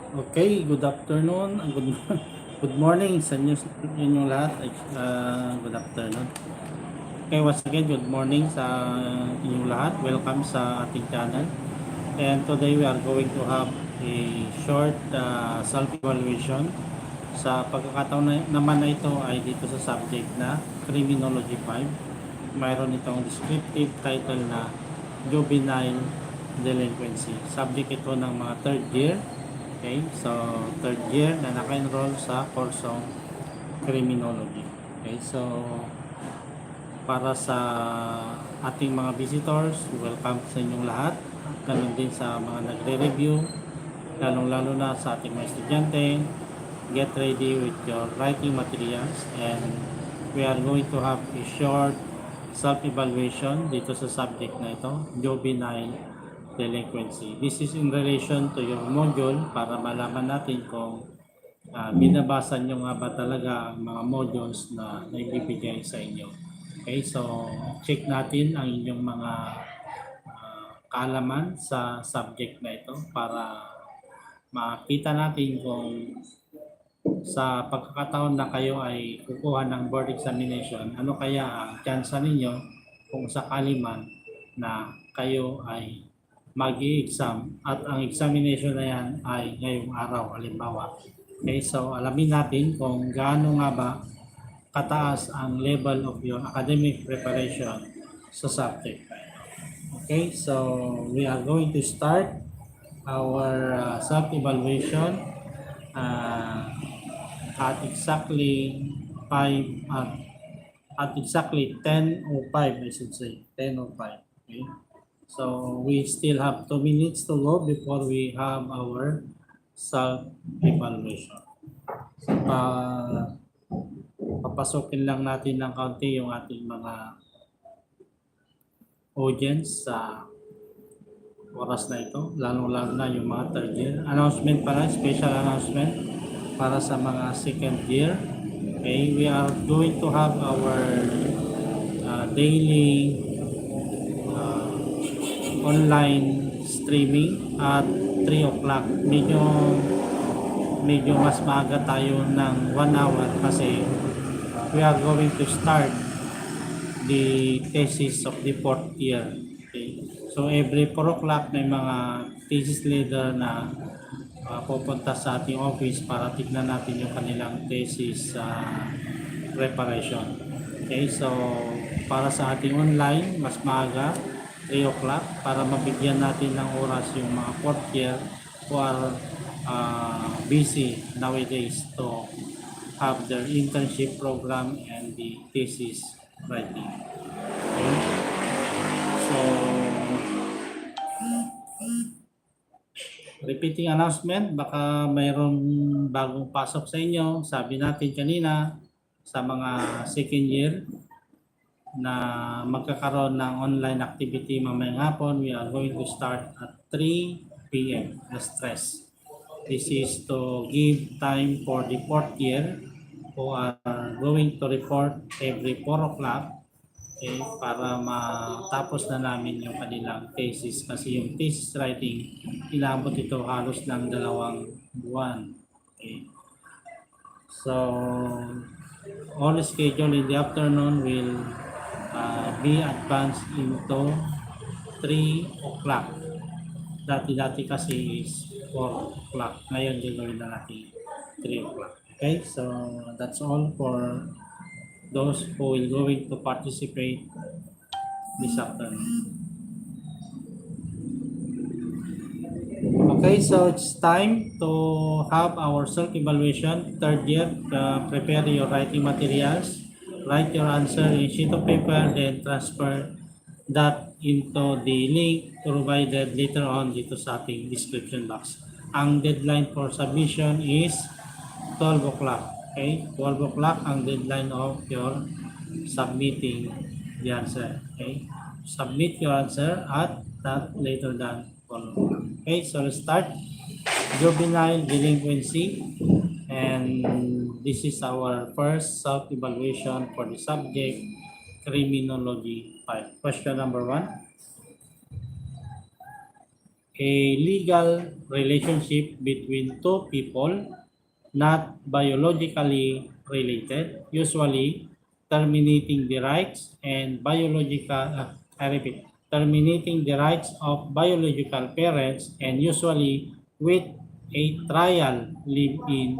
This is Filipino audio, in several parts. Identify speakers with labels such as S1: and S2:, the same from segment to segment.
S1: Okay, good afternoon, good morning sa inyo lahat. Good afternoon. Okay, once again, good morning sa inyong lahat. Welcome sa ating channel. And today we are going to have a short self-evaluation. Sa pagkakataon naman na ito ay dito sa subject na Criminology 5. Mayroon itong descriptive title na Juvenile Delinquency. Subject ito ng mga third year. Okay, so third year na naka-enroll sa kursong Criminology. Okay, so para sa ating mga visitors, welcome sa inyong lahat. Ganun din sa mga nagre-review, lalong-lalo na sa ating mga estudyante. Get ready with your writing materials and we are going to have a short self-evaluation dito sa subject na ito, Juvenile Delinquency. This is in relation to your module para malaman natin kung binabasa nyo nga ba talaga ang mga modules na naibibigay sa inyo. Okay, so check natin ang inyong mga kaalaman sa subject na ito para makita natin kung sa pagkakataon na kayo ay kukuha ng board examination, ano kaya ang chance ninyo kung sakali man na kayo ay mag-i-exam at ang examination na yan ay ngayong araw, halimbawa. Okay, so alamin natin kung gaano nga ba kataas ang level of your academic preparation sa subject. Okay, so we are going to start our self-evaluation at exactly 5 at exactly 10:05, I should say 10:05. Okay, so we still have 2 minutes to go before we have our self-evaluation. So papasokin lang natin ng kaunti yung ating mga audience sa oras na ito, lalo-lalo na yung mga third year. Announcement pala, special announcement para sa mga second year. Okay, we are going to have our daily online streaming at 3 o'clock. Medyo mas maaga tayo ng 1 hour kasi we are going to start the thesis of the 4th year. Okay. So every 4 o'clock may mga thesis leader na pupunta sa ating office para tignan natin yung kanilang thesis preparation. Okay, so para sa ating online, mas maaga, 3 o'clock, para mabigyan natin ng oras yung mga 4th year who are busy nowadays to have their internship program and the thesis writing. Okay? So, repeating announcement, baka mayroong bagong pasok sa inyo. Sabi natin kanina, sa mga second year na magkakaroon ng online activity mamayang hapon, we are going to start at 3 p.m. The stress. This is to give time for the 4th year who are going to report every 4 o'clock, okay, para matapos na namin yung kanilang thesis kasi yung thesis writing inabot ito halos ng 2 buwan. Okay. So all schedule in the afternoon will be advanced into 3 o'clock. Dati kasi is 4 o'clock. Ngayon gagawin na natin 3 o'clock. Okay, so that's all for those who will going to participate this afternoon. Okay, so it's time to have our self-evaluation. Third year, prepare your writing materials. Write your answer in sheet of paper, then transfer that into the link provided later on dito sa ating description box. Ang deadline for submission is 12 o'clock. Okay, 12 o'clock ang deadline of your submitting the answer. Okay, submit your answer at not later than 12 o'clock. Okay, so let's start. Juvenile delinquency, and this is our first self-evaluation for the subject Criminology 5. Question number 1. a legal relationship between two people not biologically related, usually terminating the rights and terminating the rights of biological parents and usually with a trial live-in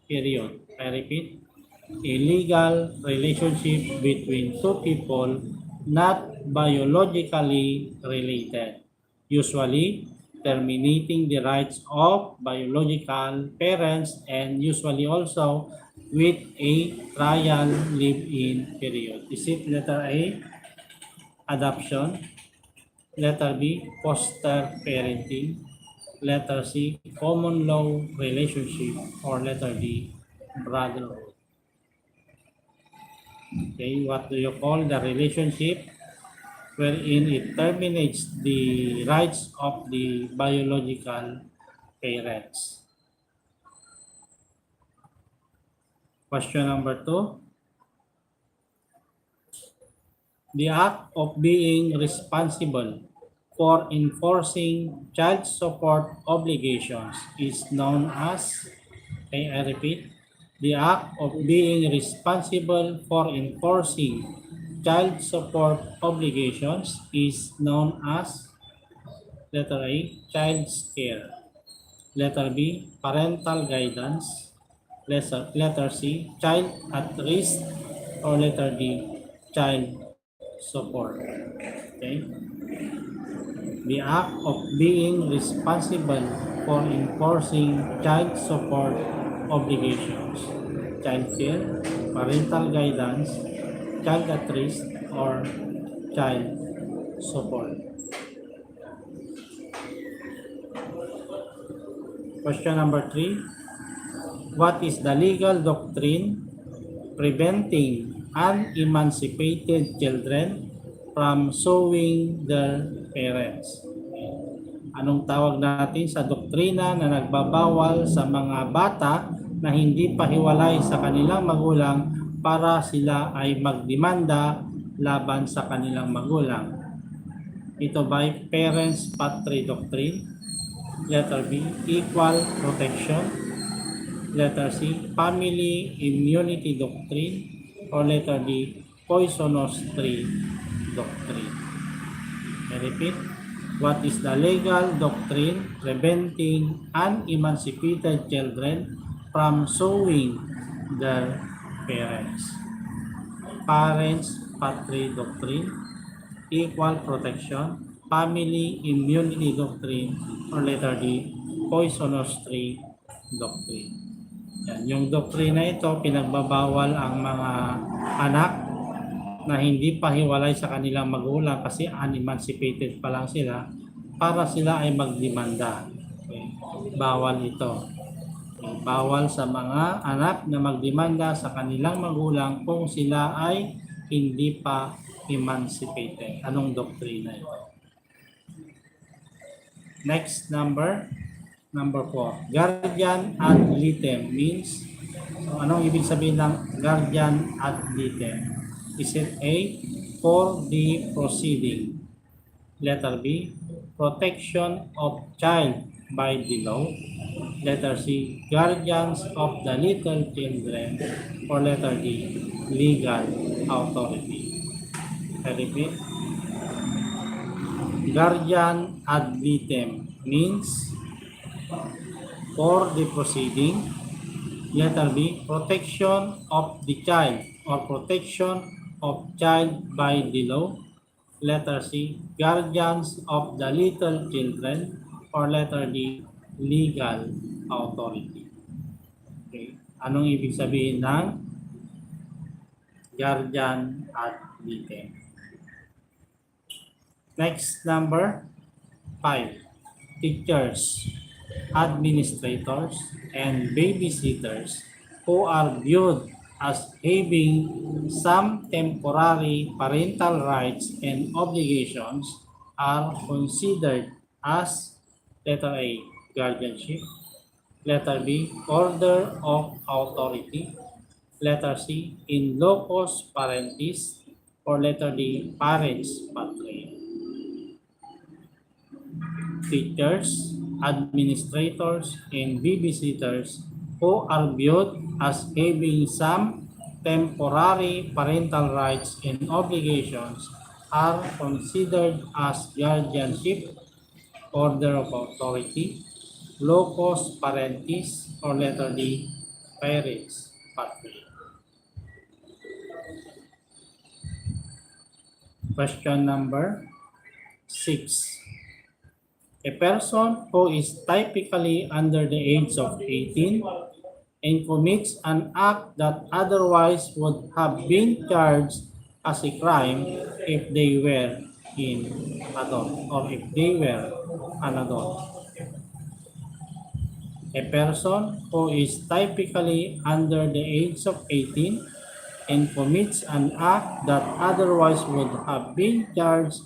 S1: period. I repeat, a legal relationship between two people not biologically related, usually terminating the rights of biological parents and usually also with a trial live-in period. Is it letter A, adoption? Letter B, foster parenting? Letter C, common law relationship? Or letter D, brotherhood? Okay, what do you call the relationship wherein it terminates the rights of the biological parents? Question number 2. The act of being responsible for enforcing child support obligations is known as, okay, I repeat, the act of being responsible for enforcing child support obligations is known as letter A, child care. Letter B, parental guidance. Letter C, child at risk. Or letter D, child support. Okay? The act of being responsible for enforcing child support obligations. Child care, parental guidance, child at risk, or child support. Question number 3. What is the legal doctrine preventing unemancipated children from suing their parents? Anong tawag natin sa doktrina na nagbabawal sa mga bata na hindi pa hiwalay sa kanilang magulang para sila ay magdemanda laban sa kanilang magulang? Ito by Parens Patriae Doctrine. Letter B, equal protection. Letter C, family immunity doctrine. Or letter D, poisonous tree doctrine. I repeat, what is the legal doctrine preventing unemancipated children from suing their parents? Parents Patriae Doctrine, equal protection, family immunity doctrine, or letter D, poisonous tree doctrine. Yan, yung doktrina ito, pinagbabawal ang mga anak na hindi pa hiwalay sa kanilang magulang kasi unemancipated pa lang sila para sila ay magdemanda. Okay. Bawal ito. Okay. Bawal sa mga anak na magdemanda sa kanilang magulang kung sila ay hindi pa emancipated. Anong doktrina ito? Next, number 4. Guardian ad litem means, so anong ibig sabihin ng guardian ad litem? Is it A, for the proceeding? Letter B, protection of child by the law. Letter C, guardians of the little children. Or letter D, legal authority. I repeat, guardian ad litem means for the proceeding. Letter B, protection of the child or protection of child by the law. Letter C, guardians of the little children. Or letter D, legal authority. Okay. Anong ibig sabihin ng guardian ad litem? Next, number 5. Teachers, administrators, and babysitters who are viewed as having some temporary parental rights and obligations are considered as letter A, guardianship. Letter B, order of authority. Letter C, in locus parentis. Or letter D, parens patriae. teachers, administrators, and babysitters who are viewed as having some temporary parental rights and obligations are considered as guardianship, order of authority, locus parentis, or letter D, parents, patriae. Question number 6. A person who is typically under the age of 18 and commits an act that otherwise would have been charged as a crime if they were in adult or if they were an adult. A person who is typically under the age of 18 and commits an act that otherwise would have been charged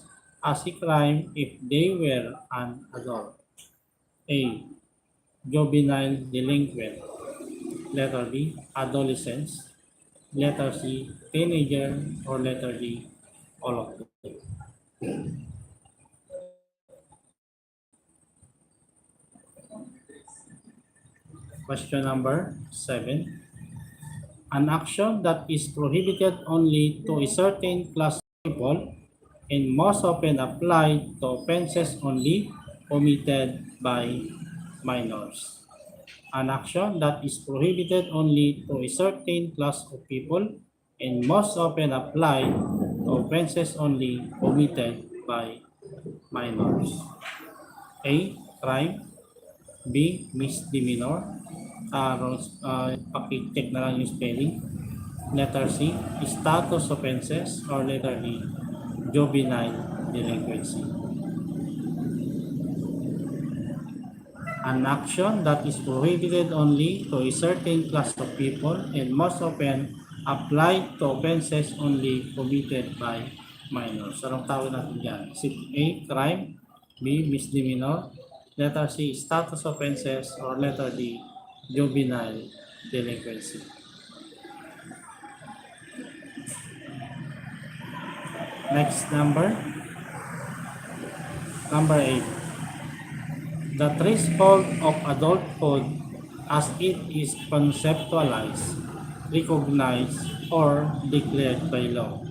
S1: as a crime if they were an adult. A. Juvenile delinquent. Letter B. Adolescents. Letter C. Teenager. Or letter D. All of them. Question number 7. An action that is prohibited only to a certain class of people and most often applied to offenses only committed by minors. An action that is prohibited only to a certain class of people and most often applied to offenses only committed by minors. A. Crime. B. Misdemeanor. Paki-check na lang yung spelling. Letter C. Status offenses. Or letter D. Juvenile delinquency. An action that is prohibited only to a certain class of people and most often applied to offenses only committed by minors. Anong tawag natin dyan? A. Crime. B. Misdemeanor. Letter C. Status offenses. Or letter D. Juvenile delinquency. Next number. Number 8. The threshold of adulthood as it is conceptualized, recognized, or declared by law.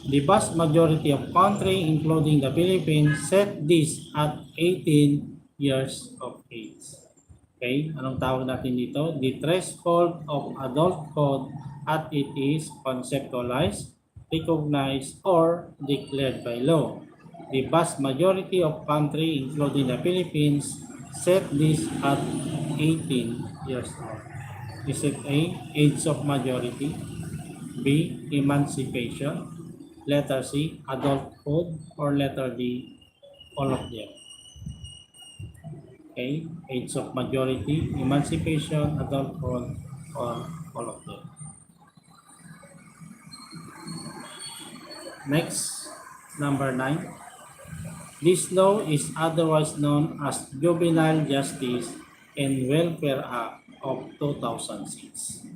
S1: The vast majority of countries, including the Philippines, set this at 18 years of age. Okay, anong tawag natin dito? The threshold of adulthood as it is conceptualized, recognized, or declared by law. The vast majority of countries, including the Philippines, set this at 18 years old. Is it A. Age of majority? B. Emancipation? Letter C. Adulthood? Or letter D. All of them? Okay. Age of majority, emancipation, adulthood, or all of them? Next, number 9. This law is otherwise known as Juvenile Justice and Welfare Act of 2006.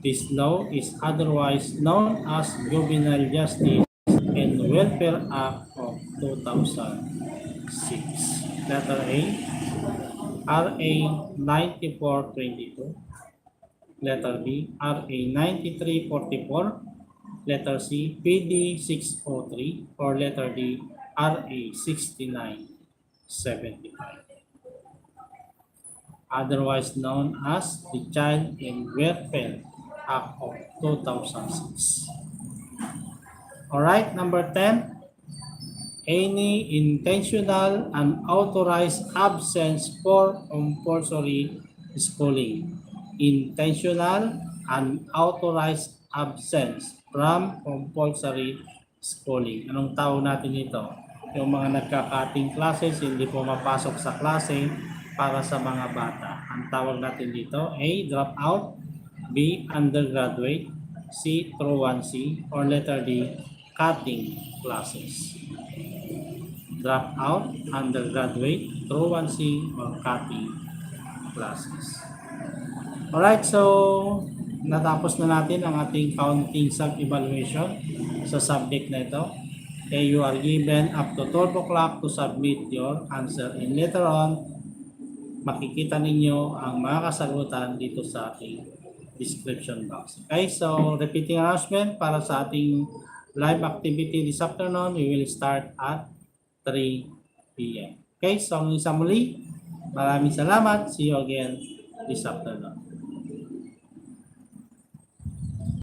S1: This law is otherwise known as Juvenile Justice and Welfare Act of 2006. Letter A. RA 9422. Letter B. RA 9344. Letter C. PD 603. Or letter D. RA 6975. Otherwise known as the Child and Welfare Act of 2006. Alright, number 10. Any intentional unauthorized absence for compulsory schooling. Intentional unauthorized absence from compulsory schooling. Anong tawag natin ito? Yung mga nagka-cutting classes, hindi pumapasok sa klase para sa mga bata. Ang tawag natin dito, A. Dropout, B. Undergraduate, C. truancy, or letter D. Cutting classes. Dropout, undergraduate, truancy, or cutting classes. Alright, so natapos na natin ang ating counting sub-evaluation sa subject na ito. Okay, you are given up to 12 o'clock to submit your answer, and later on, makikita ninyo ang mga kasagutan dito sa ating description box. Okay, so repeating announcement para sa ating live activity this afternoon, we will start at 3 p.m. Okay, so hanggang sa muli, maraming salamat. See you again this afternoon.